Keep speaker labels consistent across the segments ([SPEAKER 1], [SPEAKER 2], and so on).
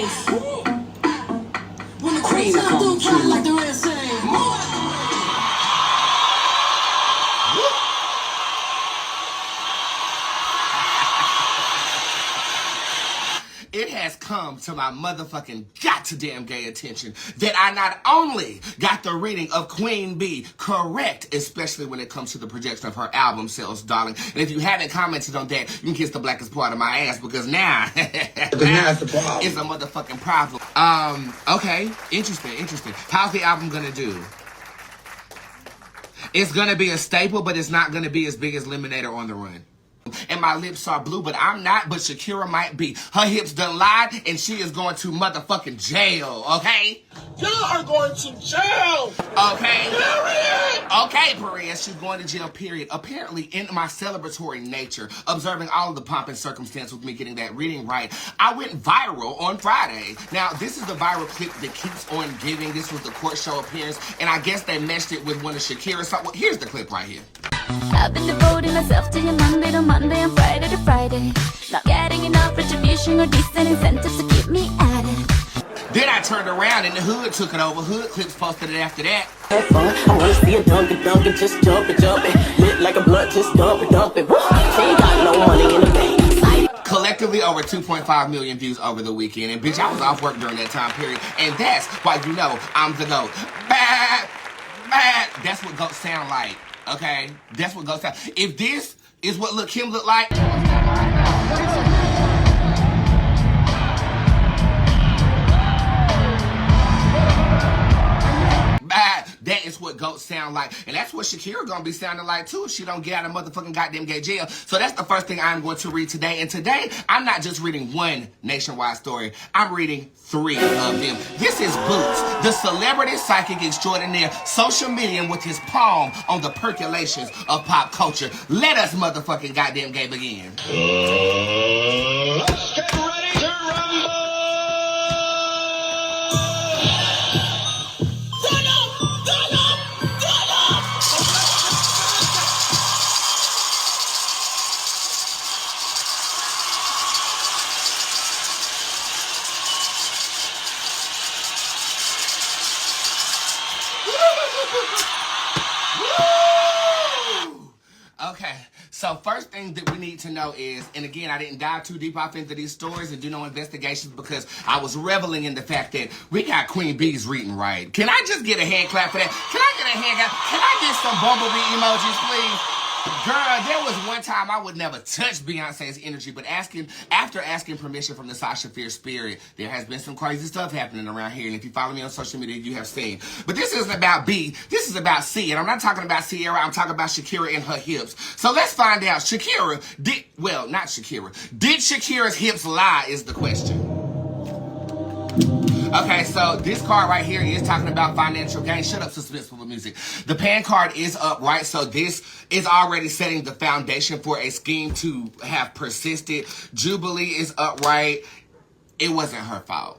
[SPEAKER 1] face. When the queen comes through, like the rest say.
[SPEAKER 2] It has come to my motherfucking goddamn gay attention that I not only got the reading of Queen Bee correct, especially when it comes to the projection of her album sales, darling. And if you haven't commented on that, you can kiss the blackest part of my ass because now
[SPEAKER 3] that's the problem.
[SPEAKER 2] It's a motherfucking problem. Okay, interesting. How's the album gonna do? It's gonna be a staple, but it's not gonna be as big as Lemonade or On the Run. And my lips are blue, but I'm not, but Shakira might be. Her hips done lied, and she is going to motherfucking jail, okay?
[SPEAKER 3] Y'all are going to jail!
[SPEAKER 2] Okay?
[SPEAKER 3] Period!
[SPEAKER 2] Okay, Perez, she's going to jail, period. Apparently, in my celebratory nature, observing all of the pomp and circumstance with me getting that reading right, I went viral on Friday. Now, this is the viral clip that keeps on giving. This was the court show appearance, and I guess they meshed it with one of Shakira's songs. Well, here's the clip right here.
[SPEAKER 4] I've been devoting myself to you Monday to Monday and Friday to Friday. Not getting enough retribution or decent incentives to keep me at it.
[SPEAKER 2] Then I turned around and the Hood took it over. Hood clips posted it after that.
[SPEAKER 1] Have fun. I wanna see a dunk it, just jump it. Lit like a blunt, just dump it. She ain't got no money in the bank.
[SPEAKER 2] Collectively over 2.5 million views over the weekend. And bitch, I was off work during that time period. And that's why you know I'm the GOAT. Bad. That's what GOAT sound like. Okay? That's what GOAT sound. If this is what Lil' Kim look like. That is what GOAT sound like. And that's what Shakira gonna be sounding like too if she don't get out of motherfucking goddamn gay jail. So that's the first thing I'm going to read today. And today, I'm not just reading one nationwide story. I'm reading 3 of them. This is Bootz, the celebrity psychic extraordinaire, social medium with his palm on the percolations of pop culture. Let us motherfucking goddamn gay begin.
[SPEAKER 3] Let's get ready to rumble!
[SPEAKER 2] Okay, so first thing that we need to know is, and again, I didn't dive too deep off into these stories and do no investigations because I was reveling in the fact that we got Queen Bee's reading right. Can I just get a hand clap for that? Can I get a hand clap? Can I get some bumblebee emojis, please? Girl, there was one time I would never touch Beyonce's energy, but after asking permission from the Sasha Fierce spirit, there has been some crazy stuff happening around here, and if you follow me on social media, you have seen. But this isn't about B, this is about C, and I'm not talking about Sierra, I'm talking about Shakira and her hips. So let's find out, did Shakira's hips lie is the question. Okay, so this card right here is talking about financial gain. Shut up, suspenseful music. The pan card is up, right? So this is already setting the foundation for a scheme to have persisted. Jubilee is upright. It wasn't her fault.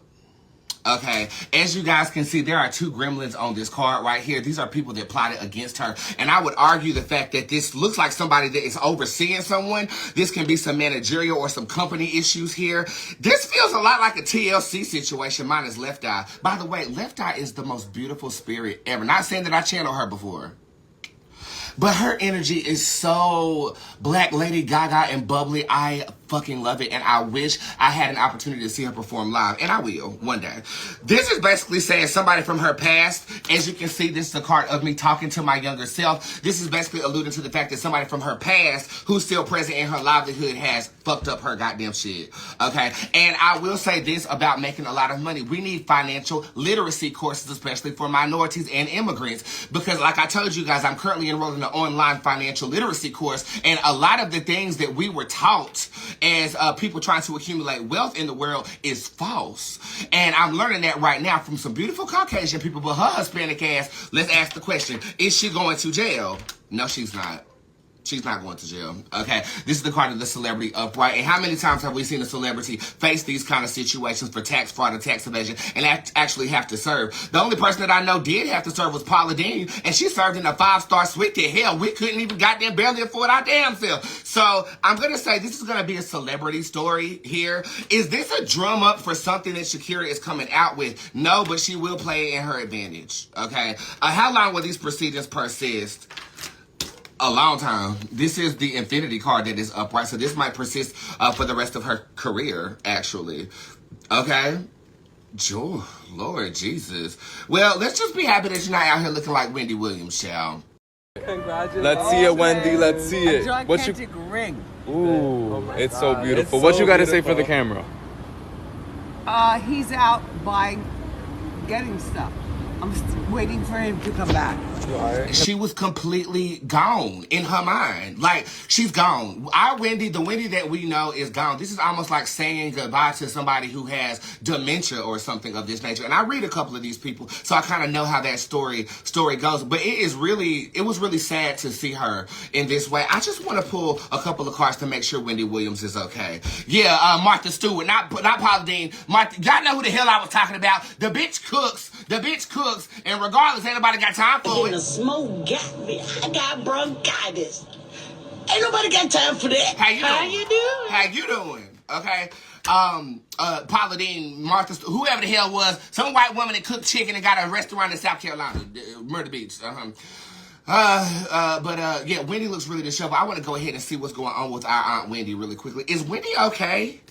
[SPEAKER 2] Okay, as you guys can see, there are 2 gremlins on this card right here. These are people that plotted against her. And I would argue the fact that this looks like somebody that is overseeing someone. This can be some managerial or some company issues here. This feels a lot like a TLC situation, minus Left Eye. By the way, Left Eye is the most beautiful spirit ever. Not saying that I channeled her before. But her energy is so Black Lady Gaga and bubbly. I fucking love it. And I wish I had an opportunity to see her perform live. And I will, one day. This is basically saying somebody from her past. As you can see, this is a card of me talking to my younger self. This is basically alluding to the fact that somebody from her past who's still present in her livelihood has fucked up her goddamn shit. Okay? And I will say this about making a lot of money. We need financial literacy courses, especially for minorities and immigrants. Because like I told you guys, I'm currently enrolled in an online financial literacy course. And a lot of the things that we were taught as people trying to accumulate wealth in the world is false. And I'm learning that right now from some beautiful Caucasian people, but her Hispanic ass, let's ask the question, is she going to jail? No, she's not. She's not going to jail, okay? This is the card of the celebrity upright. And how many times have we seen a celebrity face these kind of situations for tax fraud and tax evasion and actually have to serve? The only person that I know did have to serve was Paula Deen, and she served in a 5-star suite. To hell, we couldn't even goddamn barely afford our damn self. So I'm going to say this is going to be a celebrity story here. Is this a drum up for something that Shakira is coming out with? No, but she will play it in her advantage, okay? How long will these proceedings persist? A long time. This is the infinity card that is upright, so this might persist for the rest of her career, actually. Okay? Oh, Lord Jesus. Well, let's just be happy that you're not out here looking like Wendy Williams, child.
[SPEAKER 5] Congratulations.
[SPEAKER 6] Let's see it, Wendy. Let's see it.
[SPEAKER 5] A gigantic ring.
[SPEAKER 6] Ooh, it's so beautiful.
[SPEAKER 5] It's
[SPEAKER 6] What
[SPEAKER 5] so
[SPEAKER 6] you got to say
[SPEAKER 5] beautiful.
[SPEAKER 6] for the camera?
[SPEAKER 5] He's out buying, getting stuff. I'm waiting for him to come back.
[SPEAKER 2] She was completely gone in her mind. Like, she's gone. Our Wendy, the Wendy that we know, is gone. This is almost like saying goodbye to somebody who has dementia or something of this nature. And I read a couple of these people, so I kind of know how that story goes. But it was really sad to see her in this way. I just want to pull a couple of cards to make sure Wendy Williams is okay. Yeah, Martha Stewart, not Paula Deen. Martha, y'all know who the hell I was talking about. The bitch cooks. And regardless, ain't nobody got time for
[SPEAKER 7] The
[SPEAKER 2] it.
[SPEAKER 7] smoke got me. I got bronchitis. Ain't nobody got time for that.
[SPEAKER 2] How you doing? Okay. Paula Deen, Martha, whoever the hell was, some white woman that cooked chicken and got a restaurant in South Carolina, Murder Beach. Yeah, Wendy looks really disheveled. I want to go ahead and see what's going on with our Aunt Wendy really quickly. Is Wendy okay?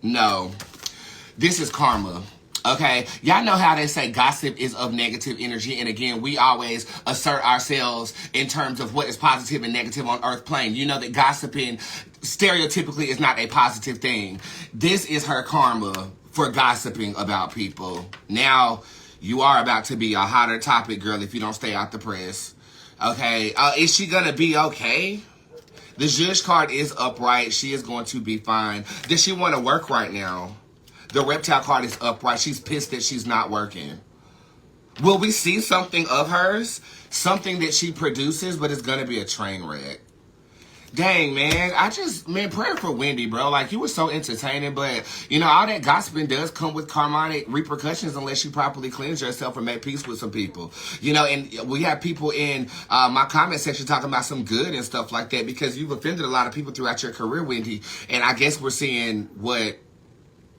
[SPEAKER 2] No. This is karma. Okay, y'all know how they say gossip is of negative energy, and again, we always assert ourselves in terms of what is positive and negative on Earth plane. You know that gossiping stereotypically is not a positive thing. This is her karma for gossiping about people. Now, you are about to be a hotter topic, girl, if you don't stay out the press. Okay, is she gonna be okay? The Judge card is upright. She is going to be fine. Does she want to work right now? The Reptile card is upright. She's pissed that she's not working. Will we see something of hers? Something that she produces, but it's going to be a train wreck. Dang, man. Prayer for Wendy, bro. Like, you were so entertaining, but, you know, all that gossiping does come with karmic repercussions unless you properly cleanse yourself and make peace with some people. You know, and we have people in my comment section talking about some good and stuff like that because you've offended a lot of people throughout your career, Wendy. And I guess we're seeing what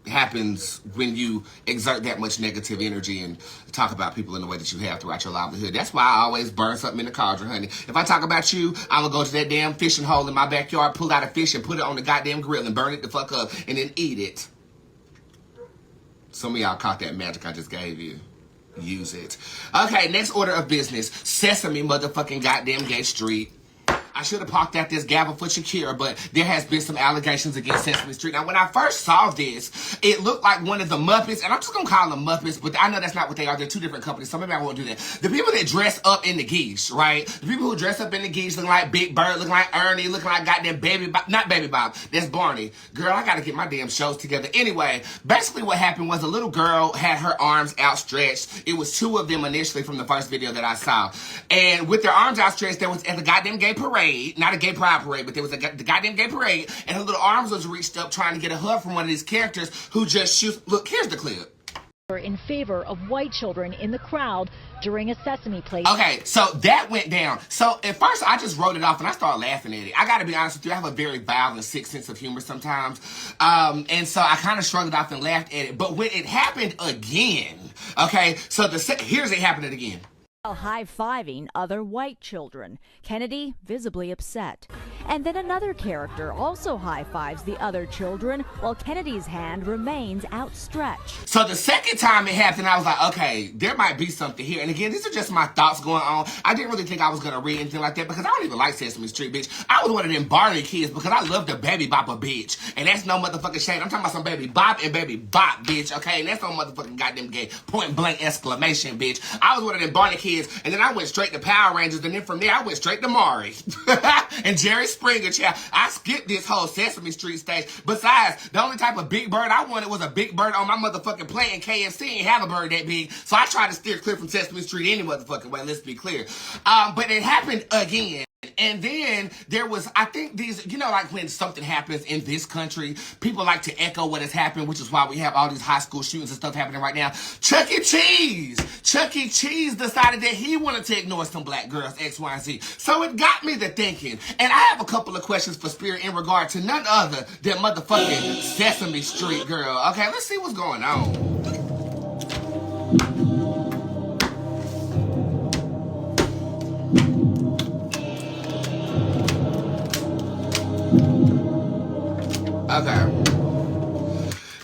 [SPEAKER 2] happens when you exert that much negative energy and talk about people in the way that you have throughout your livelihood. That's why I always burn something in the cauldron, honey. If I talk about you, I'm gonna go to that damn fishing hole in my backyard, pull out a fish and put it on the goddamn grill and burn it the fuck up and then eat it. Some of y'all caught that magic I just gave you. Use it. Okay, next order of business. Sesame motherfucking goddamn Gay Street. I should have parked at this gavel for Shakira, but there has been some allegations against Sesame Street. Now, when I first saw this, it looked like one of the Muppets, and I'm just going to call them Muppets, but I know that's not what they are. They're two different companies, so maybe I won't do that. The people that dress up in the geese, right? The people who dress up in the geese looking like Big Bird, looking like Ernie, looking like goddamn Baby Bob. Not Baby Bob, that's Barney. Girl, I got to get my damn shows together. Anyway, basically what happened was a little girl had her arms outstretched. It was two of them initially from the first video that I saw. And with their arms outstretched, there was at the goddamn gay parade, not a gay pride parade, but there was the goddamn gay parade, and her little arms was reached up trying to get a hug from one of these characters who just shoots. Look, here's the clip.
[SPEAKER 8] In favor of white children in the crowd during a Sesame play.
[SPEAKER 2] Okay, so that went down. So at first I just wrote it off and I started laughing at it. I gotta be honest with you, I have a very vile and sick sense of humor sometimes. And so I kind of shrugged it off and laughed at it. But when it happened again, okay, so here's it happening again.
[SPEAKER 8] While high-fiving other white children, Kennedy visibly upset. And then another character also high-fives the other children while Kennedy's hand remains outstretched.
[SPEAKER 2] So the second time it happened, I was like, okay, there might be something here. And again, these are just my thoughts going on. I didn't really think I was going to read anything like that because I don't even like Sesame Street, bitch. I was one of them Barney kids because I love the Baby Bop a bitch. And that's no motherfucking shade. I'm talking about some Baby Bop and Baby Bop, bitch, okay? And that's no motherfucking goddamn gay point blank exclamation, bitch. I was one of them Barney kids kids, and then I went straight to Power Rangers, and then from there I went straight to Maury and Jerry Springer. Child, I skipped this whole Sesame Street stage. Besides, the only type of big bird I wanted was a big bird on my motherfucking plate, and KFC ain't have a bird that big, so I tried to steer clear from Sesame Street any motherfucking way. Let's be clear. But it happened again. And then there was, I think these, you know, like when something happens in this country, people like to echo what has happened, which is why we have all these high school shootings and stuff happening right now. Chuck E. Cheese decided that he wanted to ignore some black girls, X, Y, and Z. So it got me to thinking. And I have a couple of questions for Spirit in regard to none other than motherfucking Sesame Street girl. Okay, let's see what's going on.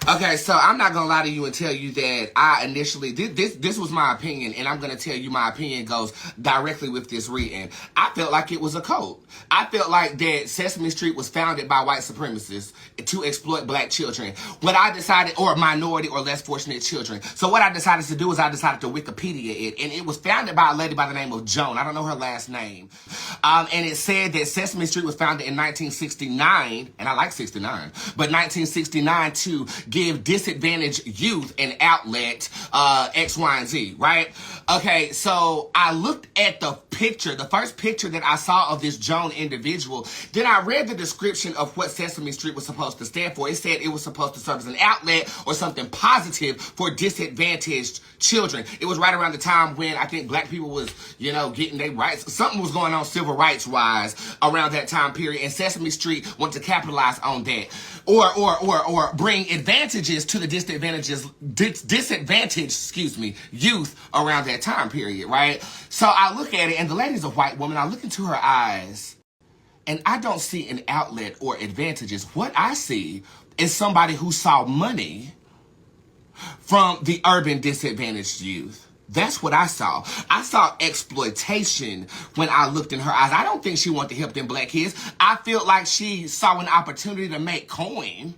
[SPEAKER 2] Okay, so I'm not gonna lie to you and tell you that I initially this was my opinion, and I'm gonna tell you my opinion goes directly with this reading. I felt like it was a cult. I felt like that Sesame Street was founded by white supremacists to exploit black children. What I decided, or minority or less fortunate children. So what I decided to do is I decided to Wikipedia it, and it was founded by a lady by the name of Joan. I don't know her last name. And it said that Sesame Street was founded in 1969, and I like 69, but 1969 to give disadvantaged youth an outlet, X, Y, and Z, right? Okay, so I looked at the picture, the first picture that I saw of this Joan individual. Then I read the description of what Sesame Street was supposed to stand for. It said it was supposed to serve as an outlet or something positive for disadvantaged children. It was right around the time when I think black people was, you know, getting their rights. Something was going on civil rights wise around that time period, and Sesame Street wanted to capitalize on that. Or bring advantages to the disadvantaged, youth around that time period, right? So I look at it, and the lady's a white woman. I look into her eyes, and I don't see an outlet or advantages. What I see is somebody who saw money from the urban disadvantaged youth. That's what I saw. I saw exploitation when I looked in her eyes. I don't think she wanted to help them black kids. I feel like she saw an opportunity to make coin,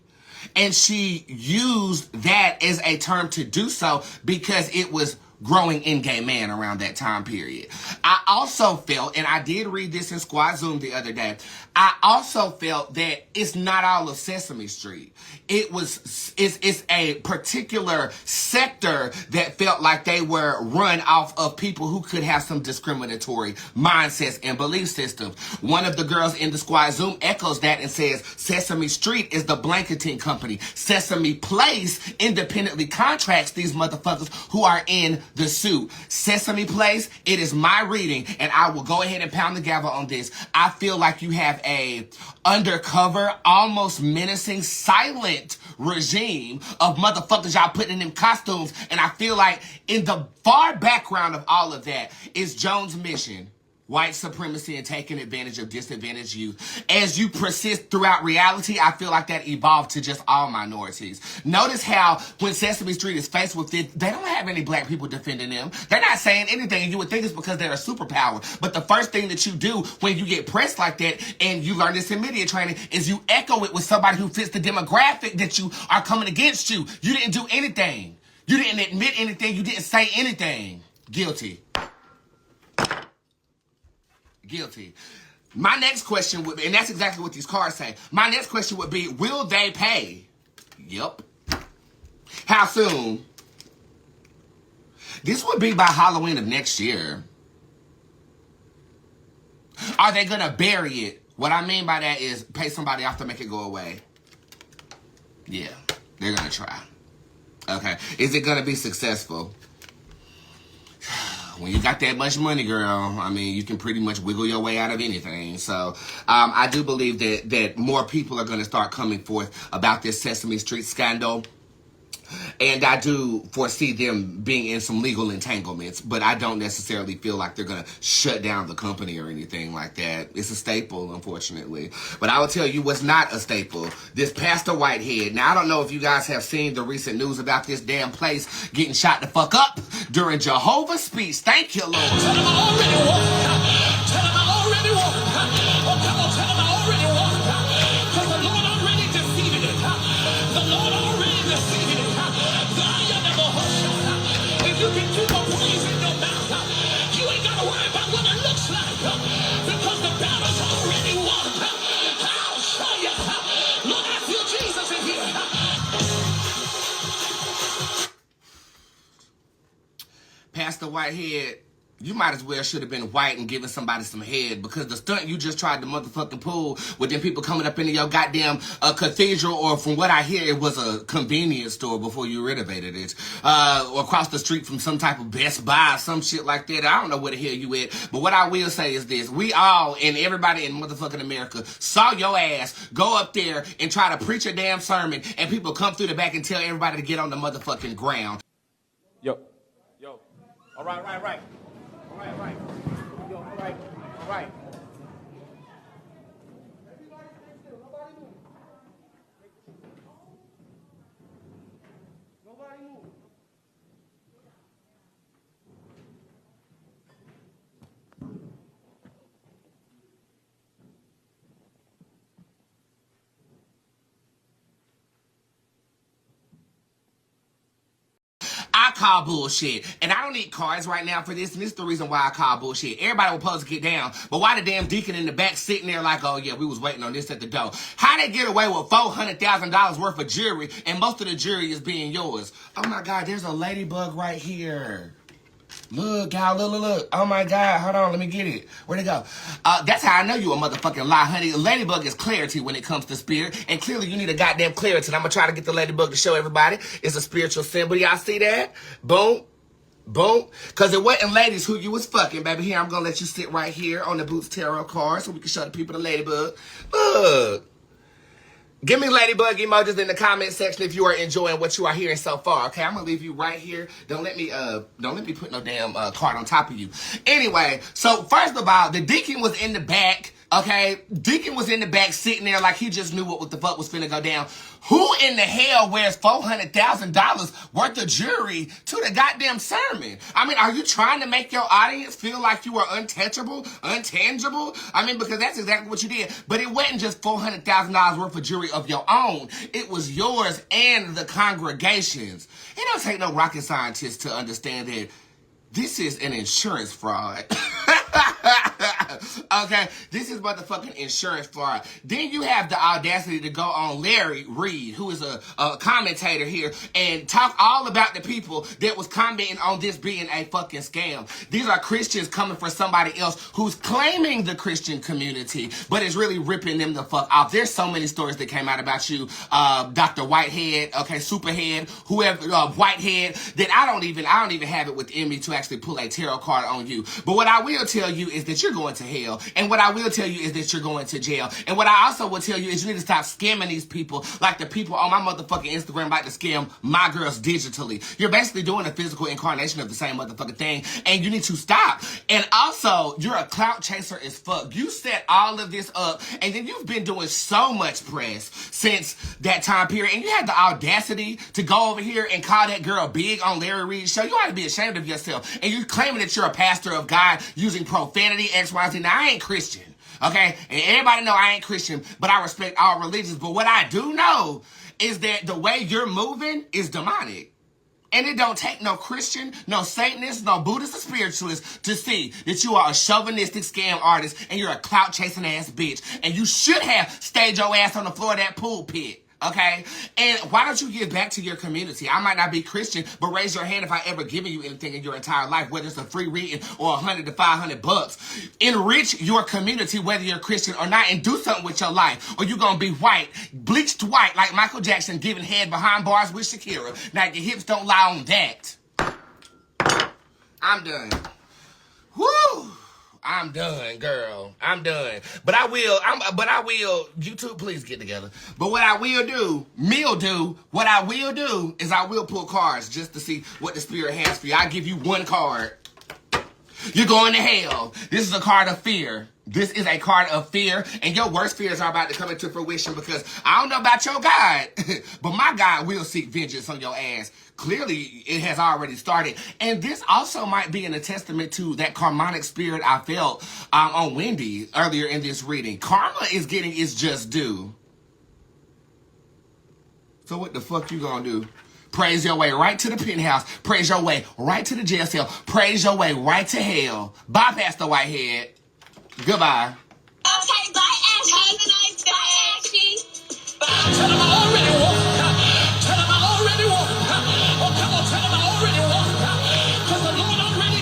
[SPEAKER 2] and she used that as a term to do so because it was growing in gay man around that time period. I also felt, and I did read this in Squad Zoom the other day, I also felt that it's not all of Sesame Street. It's a particular sector that felt like they were run off of people who could have some discriminatory mindsets and belief systems. One of the girls in the Squad Zoom echoes that and says, Sesame Street is the blanketing company. Sesame Place independently contracts these motherfuckers who are in the suit. Sesame Place, it is my reading, and I will go ahead and pound the gavel on this. I feel like you have a undercover, almost menacing, silent regime of motherfuckers y'all putting in them costumes, and I feel like in the far background of all of that is Joan's mission. White supremacy and taking advantage of disadvantaged youth. As you persist throughout reality, I feel like that evolved to just all minorities. Notice how when Sesame Street is faced with it, they don't have any black people defending them. They're not saying anything, and you would think it's because they're a superpower. But the first thing that you do when you get pressed like that, and you learn this in media training, is you echo it with somebody who fits the demographic that you are coming against you. You didn't do anything. You didn't admit anything. You didn't say anything. Guilty. Guilty. My next question would be, and that's exactly what these cards say. My next question would be, will they pay? Yep. How soon? This would be by Halloween of next year. Are they going to bury it? What I mean by that is pay somebody off to make it go away. Yeah, they're going to try. Okay. Is it going to be successful? When you got that much money, girl, I mean, you can pretty much wiggle your way out of anything. So I do believe that more people are going to start coming forth about this Sesame Street scandal. And I do foresee them being in some legal entanglements, but I don't necessarily feel like they're going to shut down the company or anything like that. It's a staple, unfortunately. But I will tell you what's not a staple. This Pastor Whitehead. Now, I don't know if you guys have seen the recent news about this damn place getting shot the fuck up during Jehovah's speech. Thank you, Lord.
[SPEAKER 3] Tell them I already won. Tell them I already won. Oh, come on, tell them I already won. Because the Lord already defeated it. The Lord already defeated it. If you can keep a praise in your mouth, you
[SPEAKER 2] Whitehead, you might as well should have been white and giving somebody some head, because the stunt you just tried to motherfucking pull with them people coming up into your goddamn cathedral, or from what I hear, it was a convenience store before you renovated it, or across the street from some type of Best Buy, some shit like that. I don't know where the hell you at, but what I will say is this: we all, and everybody in motherfucking America, saw your ass go up there and try to preach a damn sermon, and people come through the back and tell everybody to get on the motherfucking ground.
[SPEAKER 3] Yo. All right. All right. Yo, all right.
[SPEAKER 2] I call bullshit. And I don't need cards right now for this, and this is the reason why I call bullshit. Everybody was supposed to get down, but why the damn deacon in the back sitting there like, oh yeah, we was waiting on this at the door? How they get away with $400,000 worth of jewelry, and most of the jewelry is being yours? Oh my God, there's a ladybug right here. Look, y'all, look. Oh my God, hold on, let me get it. Where'd it go? That's how I know you a motherfucking lie, honey. Ladybug is clarity when it comes to spirit, and clearly you need a goddamn clarity. And I'm gonna try to get the ladybug to show everybody it's a spiritual symbol. Y'all see that? Boom. Because it wasn't ladies who you was fucking, baby. Here, I'm gonna let you sit right here on the Bootz tarot card so we can show the people the ladybug. Look. Give me ladybug emojis in the comment section if you are enjoying what you are hearing so far. Okay, I'm gonna leave you right here. Don't let me put no damn card on top of you. Anyway, so first of all, the deacon was in the back. Okay, deacon was in the back sitting there like he just knew what the fuck was finna go down. Who in the hell wears $400,000 worth of jewelry to the goddamn sermon? I mean, are you trying to make your audience feel like you are untouchable, untangible? I mean, because that's exactly what you did. But it wasn't just $400,000 worth of jewelry of your own. It was yours and the congregation's. It don't take no rocket scientist to understand that this is an insurance fraud. Okay, this is motherfucking insurance fraud. Then you have the audacity to go on Larry Reed, who is a commentator here, and talk all about the people that was commenting on this being a fucking scam. These are Christians coming for somebody else who's claiming the Christian community, but is really ripping them the fuck off. There's so many stories that came out about you, Dr. Whitehead, okay, Superhead, whoever, Whitehead, that I don't even have it within me to actually pull a tarot card on you. But what I will tell you is that you're going to hell. And what I will tell you is that you're going to jail. And what I also will tell you is you need to stop scamming these people like the people on my motherfucking Instagram like to scam my girls digitally. You're basically doing a physical incarnation of the same motherfucking thing, and you need to stop. And also, you're a clout chaser as fuck. You set all of this up, and then you've been doing so much press since that time period, and you had the audacity to go over here and call that girl big on Larry Reed's show. You ought to be ashamed of yourself. And you're claiming that you're a pastor of God using profanity, X, Y, Z. Now, I ain't Christian, okay? And everybody know I ain't Christian, but I respect all religions. But what I do know is that the way you're moving is demonic. And it don't take no Christian, no Satanist, no Buddhist or spiritualist to see that you are a chauvinistic scam artist and you're a clout-chasing ass bitch. And you should have stayed your ass on the floor of that pool pit. Okay? And why don't you give back to your community? I might not be Christian, but raise your hand if I ever given you anything in your entire life, whether it's a free reading or $100 to $500. Enrich your community, whether you're Christian or not, and do something with your life. Or you're gonna be white, bleached white, like Michael Jackson giving head behind bars with Shakira. Now your hips don't lie on that. I'm done. Woo! I'm done, girl. I'm done. But I will, YouTube, please get together. But what I will do is I will pull cards just to see what the spirit has for you. I'll give you one card. You're going to hell. This is a card of fear. This is a card of fear, and your worst fears are about to come into fruition because I don't know about your God, but my God will seek vengeance on your ass. Clearly, it has already started. And this also might be a testament to that karmic spirit I felt on Wendy earlier in this reading. Karma is getting its just due. So what the fuck you gonna do? Praise your way right to the penthouse. Praise your way right to the jail cell. Praise your way right to hell. Bye, Pastor Whitehead. Goodbye.
[SPEAKER 7] Okay, bye, Ashley. Have a nice day, Ashley.
[SPEAKER 3] Tell them I already won. Tell them I already won. Oh, come on, tell them I already won. Because the Lord already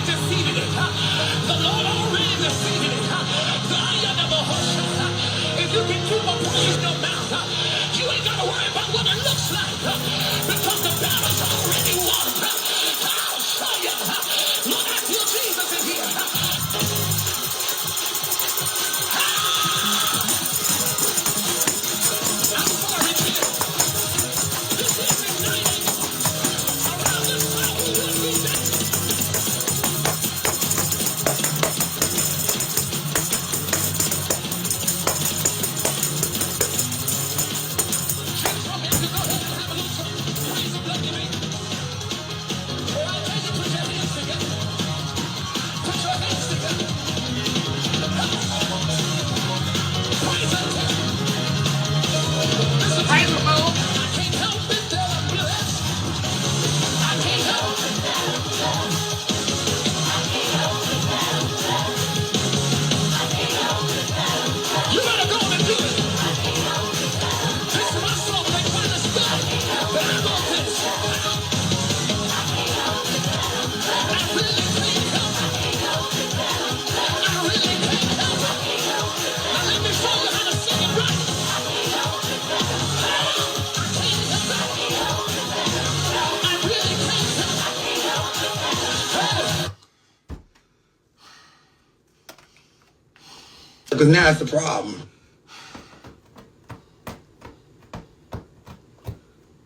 [SPEAKER 7] Because now it's the problem.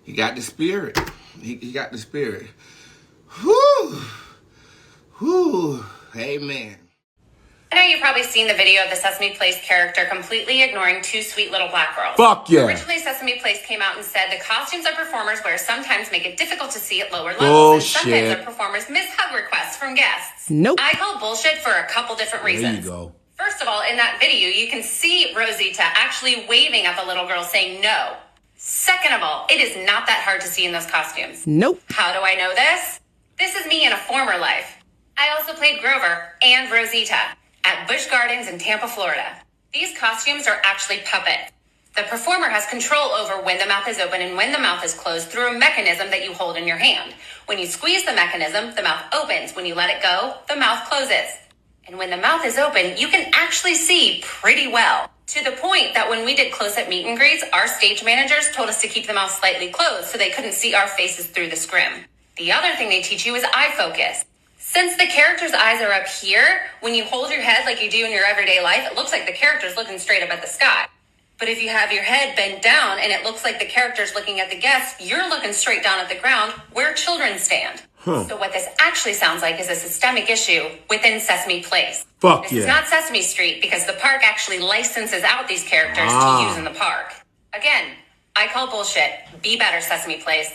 [SPEAKER 2] He got the spirit. He got the spirit. Whew. Whew. Amen.
[SPEAKER 9] I know you've probably seen the video of the Sesame Place character completely ignoring two sweet little black girls.
[SPEAKER 6] Fuck yeah.
[SPEAKER 9] Originally, Sesame Place came out and said the costumes our performers wear sometimes make it difficult to see at lower levels.
[SPEAKER 6] Bullshit.
[SPEAKER 9] And sometimes our performers miss hug requests from guests.
[SPEAKER 5] Nope.
[SPEAKER 9] I call bullshit for a couple different reasons.
[SPEAKER 6] There you go.
[SPEAKER 9] First of all, in that video, you can see Rosita actually waving at the little girl saying no. Second of all, it is not that hard to see in those costumes.
[SPEAKER 5] Nope.
[SPEAKER 9] How do I know this? This is me in a former life. I also played Grover and Rosita at Busch Gardens in Tampa, Florida. These costumes are actually puppets. The performer has control over when the mouth is open and when the mouth is closed through a mechanism that you hold in your hand. When you squeeze the mechanism, the mouth opens. When you let it go, the mouth closes. And when the mouth is open, you can actually see pretty well. To the point that when we did close-up meet and greets, our stage managers told us to keep the mouth slightly closed so they couldn't see our faces through the scrim. The other thing they teach you is eye focus. Since the character's eyes are up here, when you hold your head like you do in your everyday life, it looks like the character's looking straight up at the sky. But if you have your head bent down and it looks like the character's looking at the guests, you're looking straight down at the ground where children stand. So what this actually sounds like is a systemic issue within Sesame Place. This is not Sesame Street because the park actually licenses out these characters to use in the park. Again, I call bullshit. Be better, Sesame Place.